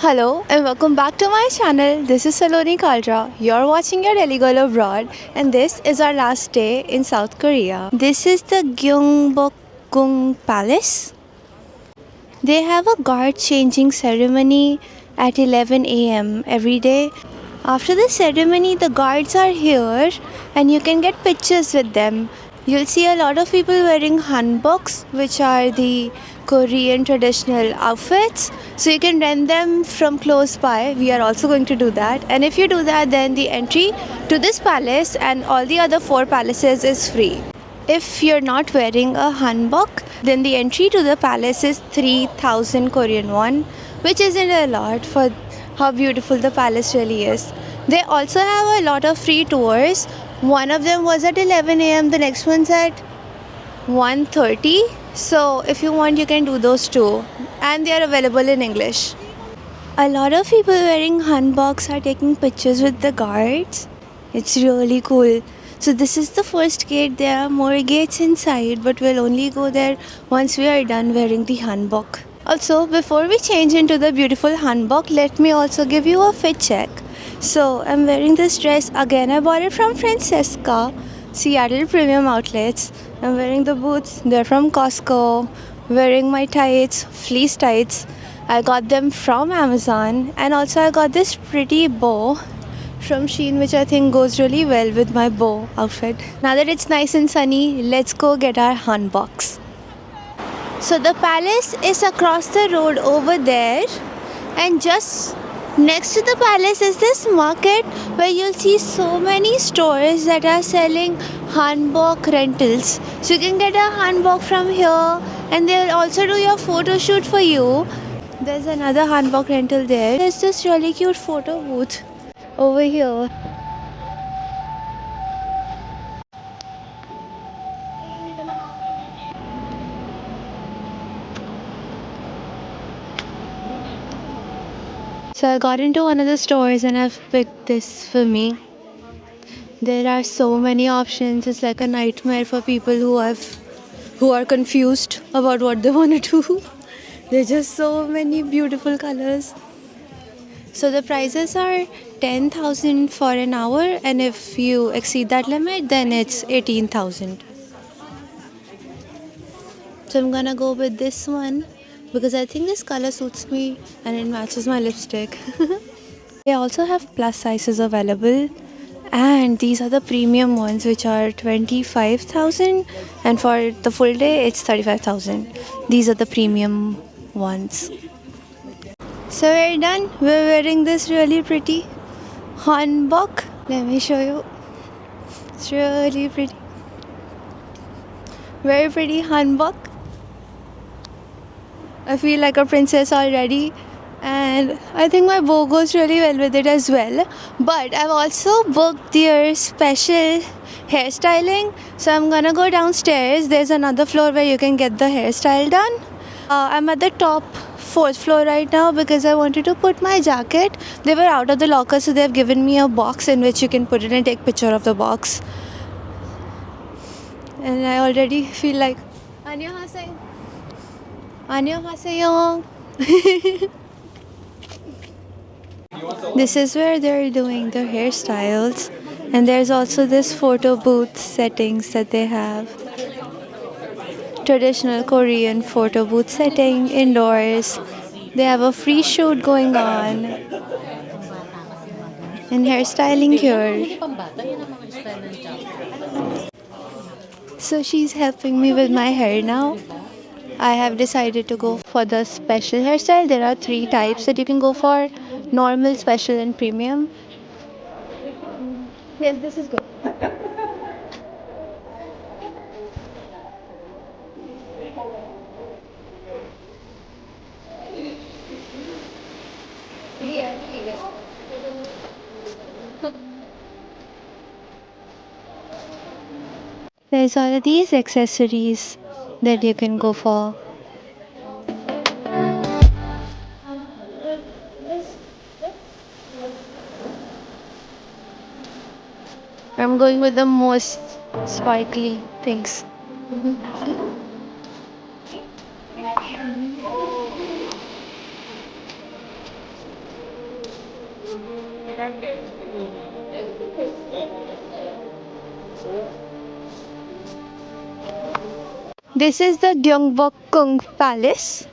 Hello and welcome back to my channel. This is Saloni Kalra. You're watching your Daily Girl Abroad and this is our last day in South Korea. This is the Gyeongbokgung Palace. They have a guard changing ceremony at 11 a.m. every day. After the ceremony, the guards are here and you can get pictures with them. You'll see a lot of people wearing hanboks, which are the Korean traditional outfits. So you can rent them from close by. We are also going to do that. And if you do that, then the entry to this palace and all the other four palaces is free. If you're not wearing a hanbok, then the entry to the palace is 3,000 Korean won, which isn't a lot for how beautiful the palace really is. They also have a lot of free tours. One of them was at 11 a.m., the next one's at 1:30. So if you want, you can do those too. And they are available in English. A lot of people wearing hanboks are taking pictures with the guards. It's really cool. So this is the first gate. There are more gates inside, but we'll only go there once we are done wearing the hanbok. Also, before we change into the beautiful hanbok, let me also give you a fit check. So I'm wearing this dress again. I bought it from Francesca, Seattle Premium Outlets. I'm wearing the boots. They're from Costco. Wearing my tights, fleece tights. I got them from Amazon, and also I got this pretty bow from Shein, which I think goes really well with my bow outfit. Now that it's nice and sunny, let's go get our hanboks. So the palace is across the road over there, and just next to the palace is this market where you'll see so many stores that are selling hanbok rentals. So you can get a hanbok from here, and they'll also do your photo shoot for you. There's another hanbok rental there. There's this really cute photo booth over here. So I got into one of the stores and I've picked this for me. There are so many options. It's like a nightmare for people who are confused about what they want to do. There's just so many beautiful colors. So the prices are 10,000 for an hour, and if you exceed that limit, then it's 18,000. So I'm gonna go with this one because I think this color suits me and it matches my lipstick. They also have plus sizes available, and these are the premium ones, which are 25,000, and for the full day it's 35,000. These are the premium ones. So we're done. We're wearing this really pretty hanbok. Let me show you. It's really pretty. Very pretty hanbok. I feel like a princess already, and I think my bow goes really well with it as well. But I've also booked their special hairstyling, so I'm gonna go downstairs. There's another floor where you can get the hairstyle done. I'm at the top fourth floor right now because I wanted to put my jacket. They were out of the locker, so they've given me a box in which you can put it and take picture of the box. And I already feel like 안녕하세요. 안녕하세요. This is where they're doing the hairstyles, and there's also this photo booth settings that they have. Traditional Korean photo booth setting indoors. They have a free shoot going on and hairstyling here. So she's helping me with my hair now. I have decided to go for the special hairstyle. There are three types that you can go for: normal, special, and premium. Yes, this is good. There's all of these accessories that you can go for. I'm going with the most sparkly things. This is the Gyeongbokgung Palace.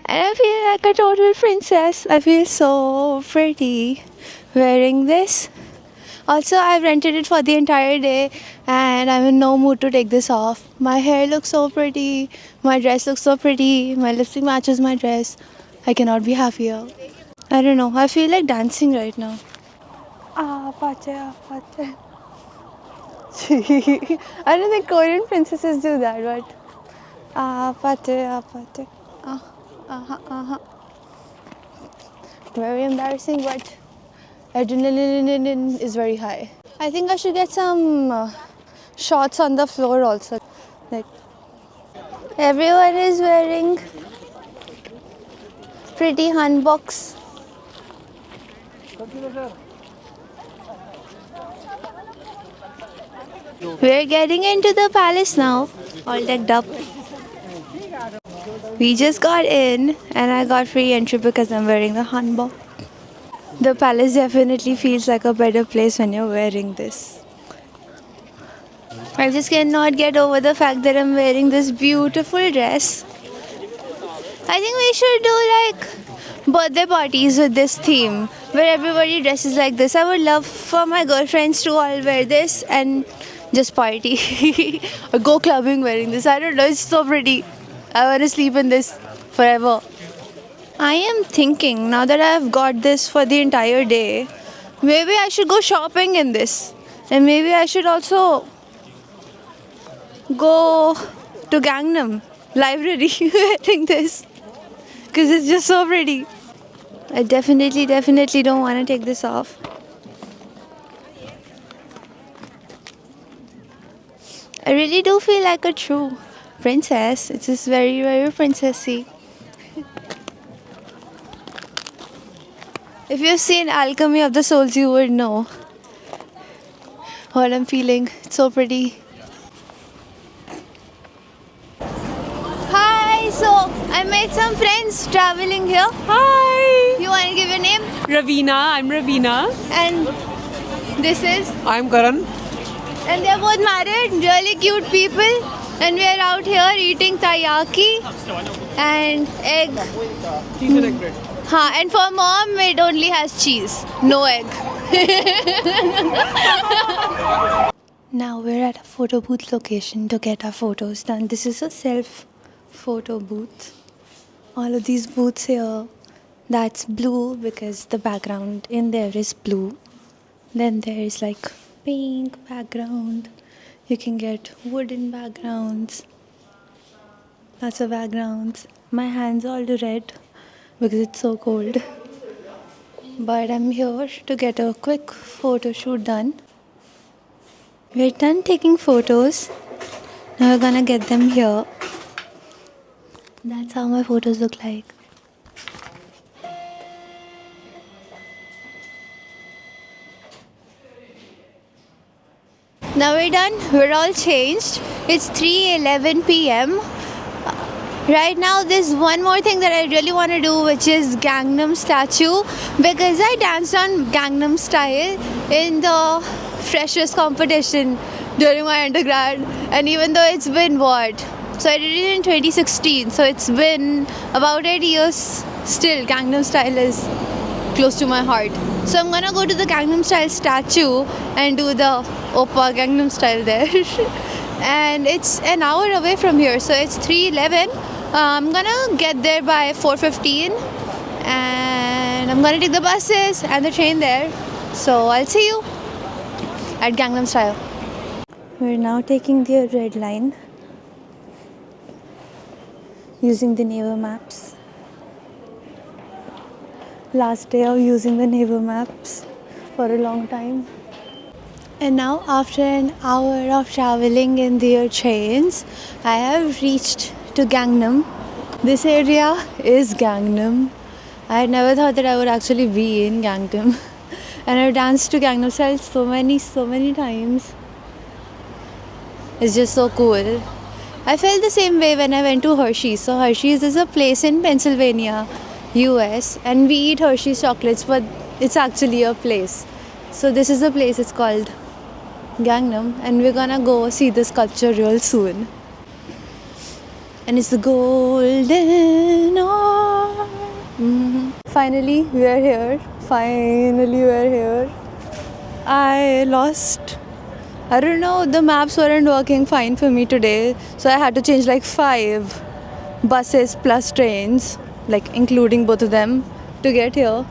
And I feel like a total princess. I feel so pretty wearing this. Also, I've rented it for the entire day and I'm in no mood to take this off. My hair looks so pretty. My dress looks so pretty. My lipstick matches my dress. I cannot be happier. I don't know. I feel like dancing right now. Ah, pache, ah, pache. I don't think Korean princesses do that, but ah, pache, ah, pache. Very embarrassing, but adrenaline is very high. I think I should get some shots on the floor also. Like everyone is wearing pretty hanboks. We're getting into the palace now, all decked up. We just got in and I got free entry because I'm wearing the hanbok. The palace definitely feels like a better place when you're wearing this. I just cannot get over the fact that I'm wearing this beautiful dress. I think we should do like birthday parties with this theme where everybody dresses like this. I would love for my girlfriends to all wear this and just party or go clubbing wearing this. I don't know, it's so pretty. I want to sleep in this forever. I am thinking now that I've got this for the entire day, maybe I should go shopping in this. And maybe I should also go to Gangnam Library wearing this. Because it's just so pretty. I definitely don't want to take this off. I really do feel like a true princess. It's just very, very princessy. If you've seen Alchemy of the Souls, you would know what I'm feeling. It's so pretty. Hi, so I made some friends traveling here. Hi! You want to give your name? Ravina, I'm Ravina. And this is? I'm Karan. And they're both married, really cute people. And we are out here eating taiyaki and egg. Cheese and egg bread. And for mom, it only has cheese, no egg. Now we're at a photo booth location to get our photos done. This is a self photo booth. All of these booths here, that's blue because the background in there is blue. Then there is like pink background. You can get wooden backgrounds. Lots of backgrounds. My hands all red because it's so cold. But I'm here to get a quick photo shoot done. We're done taking photos. Now we're gonna get them here. That's how my photos look like. Now we're done. We're all changed. It's 3:11 p.m. Right now there's one more thing that I really want to do, which is Gangnam statue, because I danced on Gangnam style in the freshers competition during my undergrad, and even though it's been what? So I did it in 2016, so it's been about 8 years. Still Gangnam style is close to my heart. So I'm gonna go to the Gangnam style statue and do the Oppa Gangnam style there. And it's an hour away from here, so it's 3:11. I'm gonna get there by 4:15 and I'm gonna take the buses and the train there. So I'll see you at Gangnam style. We're now taking the red line using the Naver maps. Last day of using the Naver maps for a long time. And now after an hour of traveling in their trains, I have reached to Gangnam. This area is Gangnam. I had never thought that I would actually be in Gangnam. And I've danced to Gangnam style so many times. It's just so cool. I felt the same way when I went to Hershey's. So Hershey's is a place in Pennsylvania, US, and we eat Hershey's chocolates, but It's actually a place. So this is the place. It's called Gangnam, and we're gonna go see the sculpture real soon. And it's the golden hour. Finally, we are here. Finally, we are here. I lost. I don't know, the maps weren't working fine for me today, so I had to change like 5 buses plus trains, like including both of them, to get here.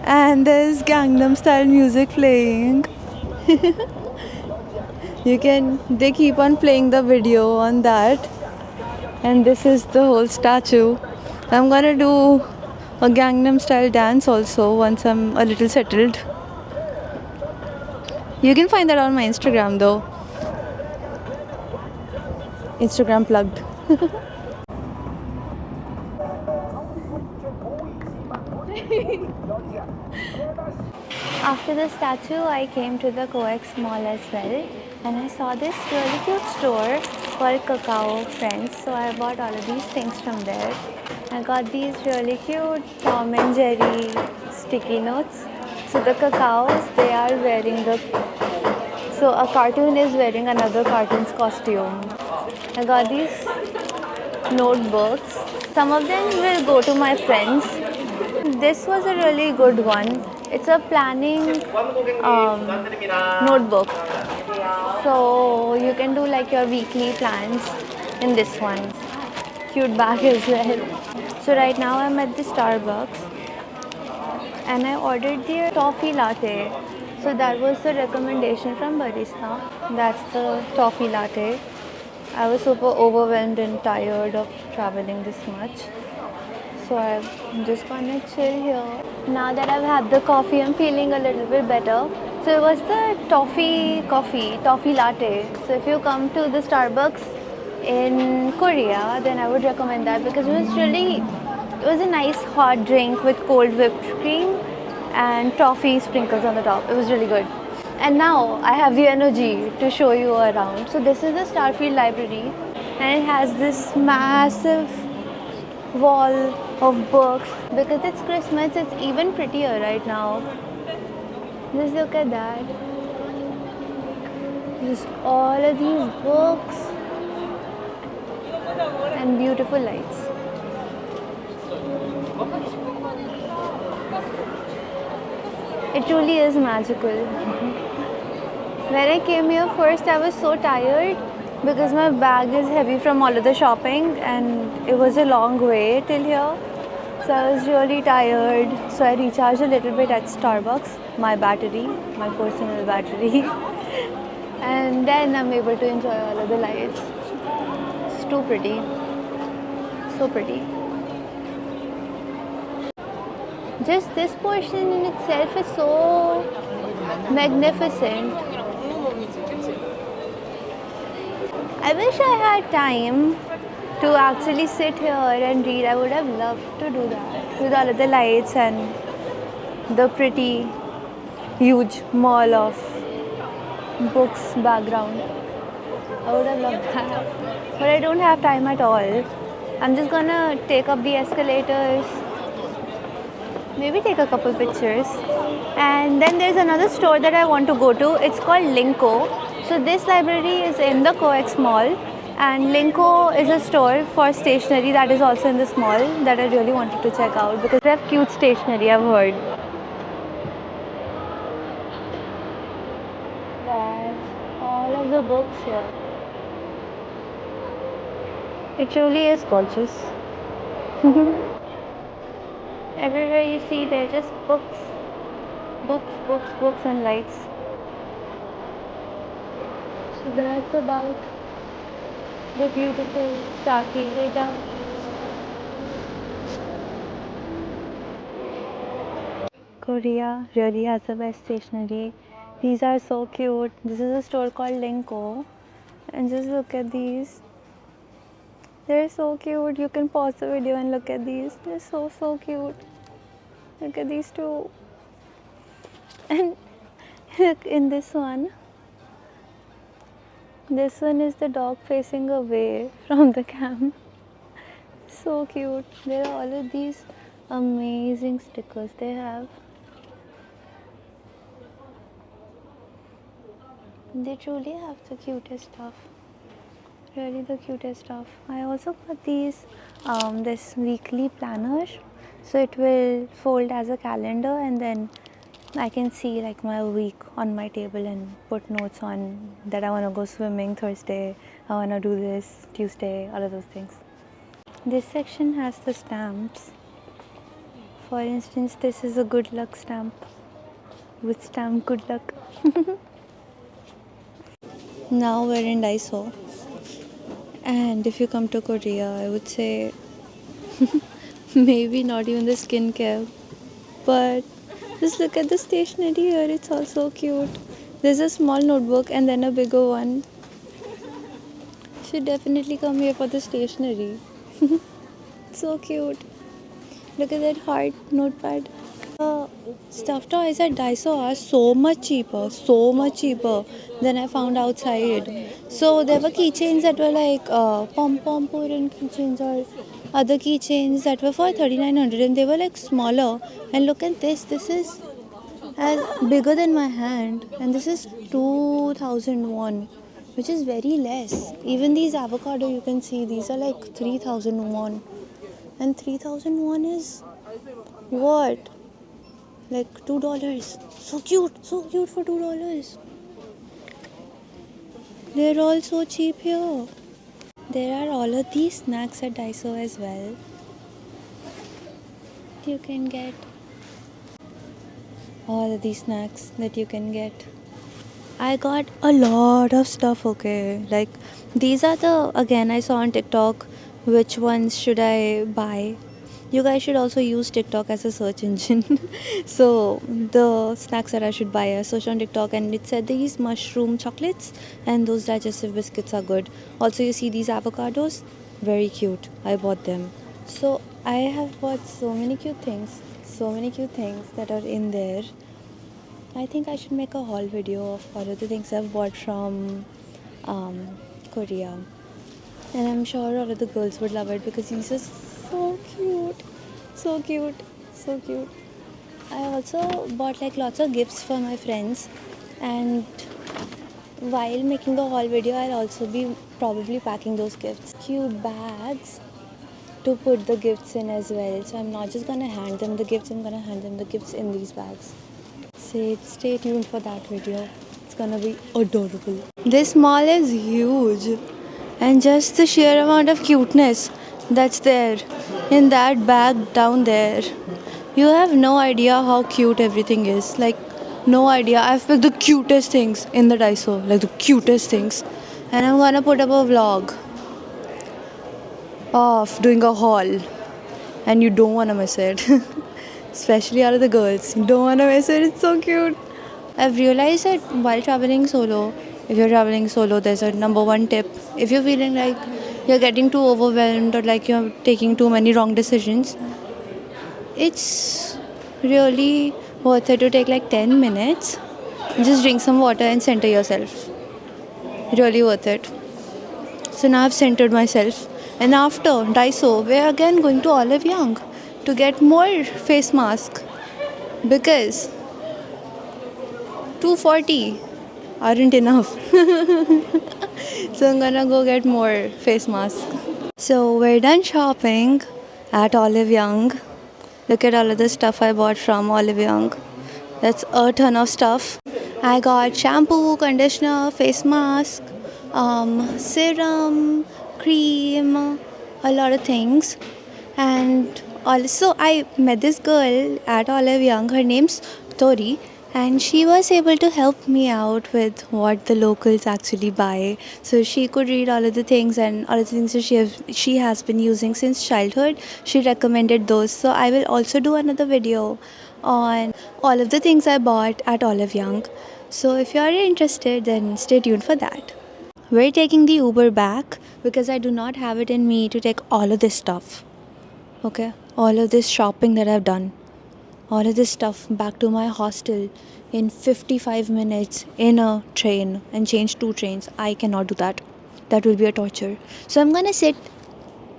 And there's Gangnam style music playing. They keep on playing the video on that. And this is the whole statue. I'm gonna do a Gangnam style dance also once I'm a little settled. You can find that on my Instagram though. Instagram plugged. After the statue, I came to the Coex Mall as well, and I saw this really cute store called Cacao Friends. So I bought all of these things from there. I got these really cute Tom and Jerry sticky notes. So the cacaos, they are wearing the. So a cartoon is wearing another cartoon's costume. I got these notebooks. Some of them will go to my friends. This was a really good one. It's a planning notebook. So you can do like your weekly plans in this one. Cute bag as well. So right now I'm at the Starbucks and I ordered their toffee latte. So that was the recommendation from barista. That's the toffee latte. I was super overwhelmed and tired of traveling this much. So I'm just gonna chill here. Now that I've had the coffee, I'm feeling a little bit better. So it was the toffee latte. So if you come to the Starbucks in Korea, then I would recommend that because it was a nice hot drink with cold whipped cream and toffee sprinkles on the top. It was really good. And now I have the energy to show you around. So this is the Starfield Library and it has this massive wall of books. Because it's Christmas, it's even prettier right now. Just look at that. Just all of these books and beautiful lights. It truly is magical. When I came here first, I was so tired because my bag is heavy from all of the shopping and it was a long way till here. So I was really tired. So I recharged a little bit at Starbucks, my personal battery. And then I'm able to enjoy all of the lights. It's too pretty. So pretty. Just this portion in itself is so magnificent. I wish I had time to actually sit here and read. I would have loved to do that with all of the lights and the pretty huge mall of books background. I would have loved that. But I don't have time at all. I'm just gonna take up the escalators, maybe take a couple pictures. And then there's another store that I want to go to. It's called Linko. So this library is in the Coex Mall and Linko is a store for stationery that is also in this mall that I really wanted to check out because they have cute stationery, I've heard. That's all of the books here. It truly is gorgeous. Everywhere you see, they're just books. Books and lights. So that's about the beautiful Saki Veda. Korea really has the best stationery. These are so cute. This is a store called Linko. And just look at these. They're so cute. You can pause the video and look at these. They're so cute. Look at these two. And look in this one. This one is the dog facing away from the cam. So cute. There are all of these amazing stickers they have. They truly have the cutest stuff. Really the cutest stuff. I also got these this weekly planner, so it will fold as a calendar, and then I can see like my week on my table and put notes on that I want to go swimming Thursday, I want to do this Tuesday, all of those things. This section has the stamps. For instance, this is a good luck stamp with stamp good luck. Now we're in Daiso. And if you come to Korea, I would say maybe not even the skincare, but just look at the stationery here, it's also cute. There's a small notebook and then a bigger one. Should definitely come here for the stationery. So cute. Look at that heart notepad. Stuffed toys at Daiso are so much cheaper than I found outside. So there were keychains that were like pom pom Puran keychains or other keychains that were for 3900 and they were like smaller. And look at this is as bigger than my hand, and this is 2001, which is very less. Even these avocado you can see, these are like 3001, and 3001 is what, like $2. So cute for $2. They're all so cheap here. There are all of these snacks at Daiso as well. You can get all of these snacks that you can get. I got a lot of stuff, okay. Like these are the, again, I saw on TikTok which ones should I buy. You guys should also use TikTok as a search engine. So the snacks that I should buy, I searched on TikTok and it said these mushroom chocolates and those digestive biscuits are good. Also you see these avocados, very cute. I bought them. So I have bought so many cute things that are in there. I think I should make a haul video of all of the things I've bought from Korea. And I'm sure all of the girls would love it because these are so cute. So cute. So cute. I also bought like lots of gifts for my friends, and while making the haul video I'll also be probably packing those gifts. Cute bags to put the gifts in as well. So I'm not just gonna hand them the gifts, I'm gonna hand them the gifts in these bags. Stay tuned for that video. It's gonna be adorable. This mall is huge, and just the sheer amount of cuteness that's there in that bag down there. You have no idea how cute everything is. Like, no idea. I've picked the cutest things in the Daiso, like the cutest things. And I'm gonna put up a vlog of doing a haul, and you don't wanna miss it. Especially out of the girls. You don't wanna miss it, it's so cute. I've realized that while traveling solo, if you're traveling solo, there's a number one tip. If you're feeling like you're getting too overwhelmed or like you're taking too many wrong decisions, it's really worth it to take like 10 minutes and just drink some water and center yourself. Really worth it. So now I've centered myself. And after Daiso, we're again going to Olive Young to get more face mask because 240 aren't enough. So I'm gonna go get more face masks. So we're done shopping at Olive Young. Look at all of the stuff I bought from Olive Young. That's a ton of stuff. I got shampoo, conditioner, face mask, serum, cream, a lot of things. And also I met this girl at Olive Young. Her name's Tori, and she was able to help me out with what the locals actually buy. So she could read all of the things, and all of the things that she has been using since childhood. She recommended those. So I will also do another video on all of the things I bought at Olive Young. So if you are interested, then stay tuned for that. We're taking the Uber back because I do not have it in me to take all of this stuff. Okay, all of this shopping that I've done, all of this stuff back to my hostel in 55 minutes in a train and change 2 trains. I cannot do that. That will be a torture. So I'm gonna sit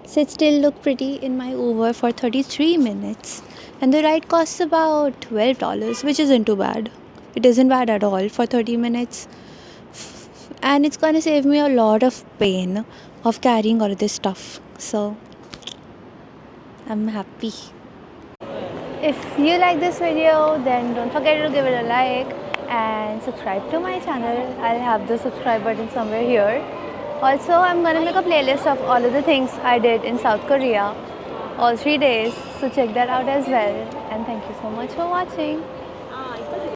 still, look pretty in my Uber for 33 minutes, and the ride costs about $12, which isn't too bad. It isn't bad at all for 30 minutes. and it's gonna save me a lot of pain of carrying all of this stuff. So I'm happy. If you like this video, then don't forget to give it a like and subscribe to my channel. I'll have the subscribe button somewhere here. Also, I'm gonna make a playlist of all of the things I did in South Korea all 3 days, so check that out as well. And thank you so much for watching.